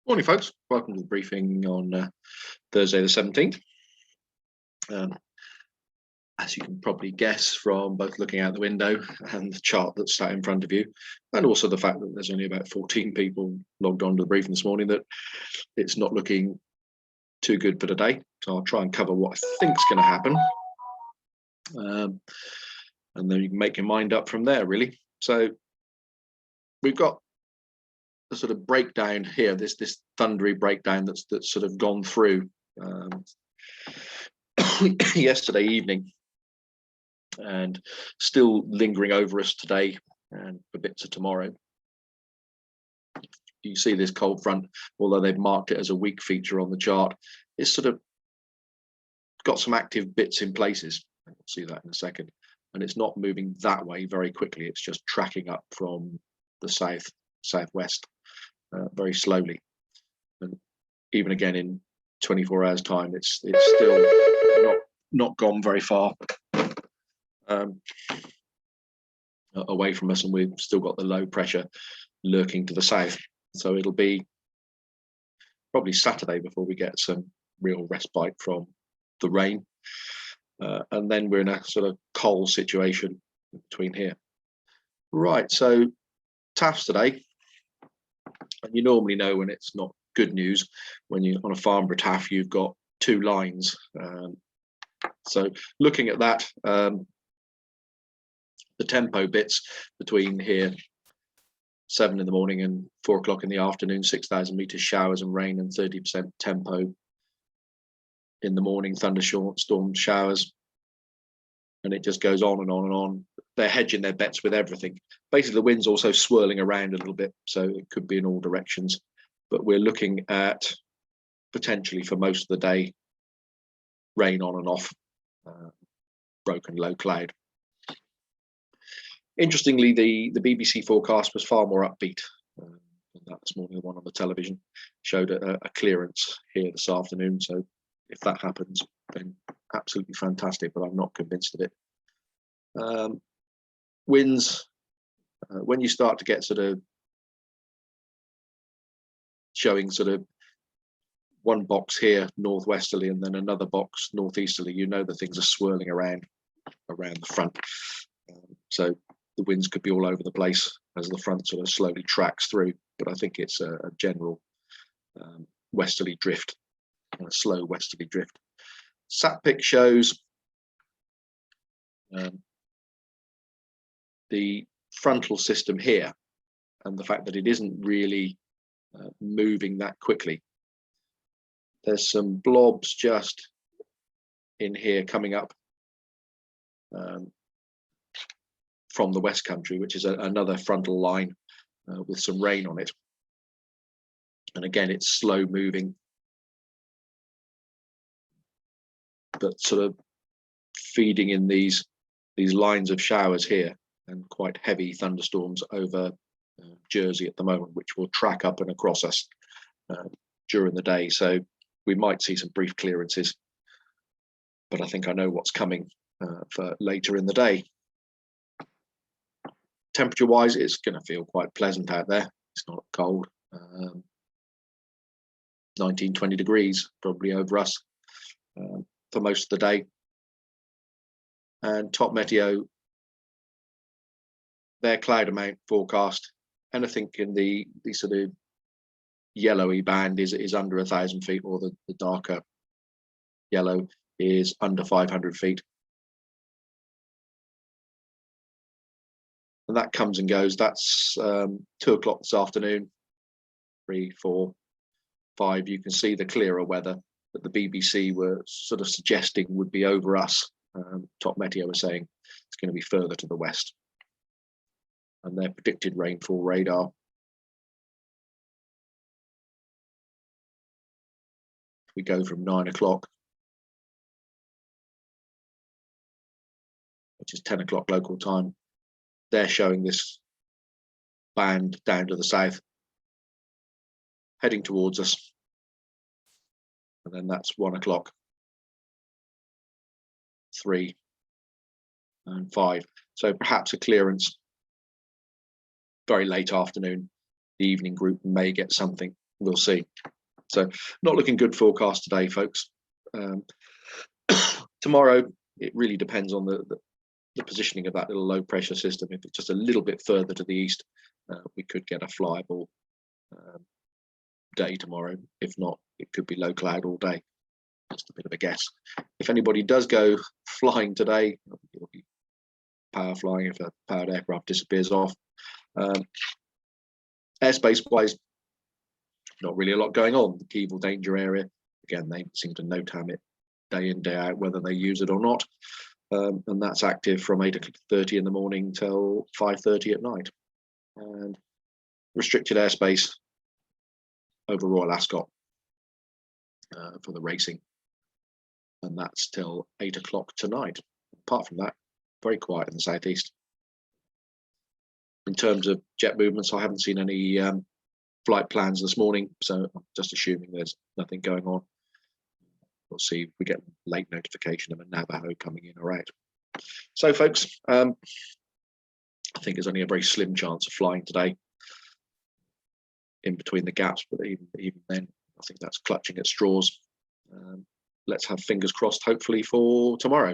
Morning, folks. Welcome to the briefing on Thursday the 17th. As you can probably guess from both looking out the window and the chart that's sat in front of you, and also the fact that there's only about 14 people logged on to the briefing this morning, that it's not looking too good for today. So I'll try and cover what I think is going to happen. And then you can make your mind up from there, really. So we've got the sort of breakdown here, this thundery breakdown that's sort of gone through yesterday evening and still lingering over us today and for bits of tomorrow. You see this cold front, although they've marked it as a weak feature on the chart, it's sort of got some active bits in places. We'll see that in a second. And it's not moving that way very quickly. It's just tracking up from the southwest very slowly. And even again in 24 hours time, it's still not gone very far away from us, and we've still got the low pressure lurking to the south. So it'll be probably Saturday before we get some real respite from the rain, and then we're in a sort of coal situation between here. Right, so TAFs today, and you normally know when it's not good news. When you're on a Farnborough TAF, you've got two lines. So looking at that, the tempo bits between here 7 in the morning and 4 o'clock in the afternoon, 6,000 meters showers and rain, and 30% tempo in the morning, thunderstorm showers, and it just goes on and on and on. They're hedging their bets with everything. Basically, the wind's also swirling around a little bit, so it could be in all directions. But we're looking at potentially for most of the day rain on and off, broken low cloud. Interestingly, the BBC forecast was far more upbeat than that this morning. The one on the television showed a clearance here this afternoon. So if that happens, then absolutely fantastic, but I'm not convinced of it. Winds, when you start to get sort of showing sort of one box here northwesterly and then another box northeasterly, you know that things are swirling around the front. So the winds could be all over the place as the front sort of slowly tracks through, but I think it's a general westerly drift, a slow westerly drift. SatPic shows the frontal system here, and the fact that it isn't really moving that quickly. There's some blobs just in here coming up from the West Country, which is another frontal line with some rain on it. And again, it's slow moving, but sort of feeding in these lines of showers here, and quite heavy thunderstorms over Jersey at the moment, which will track up and across us during the day. So we might see some brief clearances, but I think I know what's coming for later in the day. Temperature wise, it's going to feel quite pleasant out there. It's not cold. 19, 20 degrees probably over us for most of the day. And Top Meteo, their cloud amount forecast, anything in the sort of yellowy band is under 1,000 feet, or the darker yellow is under 500 feet. And that comes and goes. That's 2 o'clock this afternoon, 3, 4, 5. You can see the clearer weather that the BBC were sort of suggesting would be over us. Top Meteo was saying it's going to be further to the west. And their predicted rainfall radar. We go from 9 o'clock, which is 10 o'clock local time. They're showing this band down to the south, heading towards us. And then that's 1 o'clock, 3 and 5. So perhaps a clearance very late afternoon. The evening group may get something, we'll see. So not looking good forecast today, folks. Tomorrow, it really depends on the positioning of that little low pressure system. If it's just a little bit further to the east, we could get a flyable day tomorrow. If not, it could be low cloud all day. Just a bit of a guess. If anybody does go flying today, it'll be power flying if a powered aircraft disappears off. Airspace wise, not really a lot going on. The Keevil danger area, again, they seem to no-time it day in, day out, whether they use it or not. And that's active from 8:30 in the morning till 5:30 at night. And restricted airspace over Royal Ascot for the racing. And that's till 8 o'clock tonight. Apart from that, very quiet in the southeast. In terms of jet movements, I haven't seen any flight plans this morning, so I'm just assuming there's nothing going on. We'll see if we get late notification of a Navajo coming in or out. So, folks, I think there's only a very slim chance of flying today in between the gaps, but even then, I think that's clutching at straws. Let's have fingers crossed, hopefully, for tomorrow.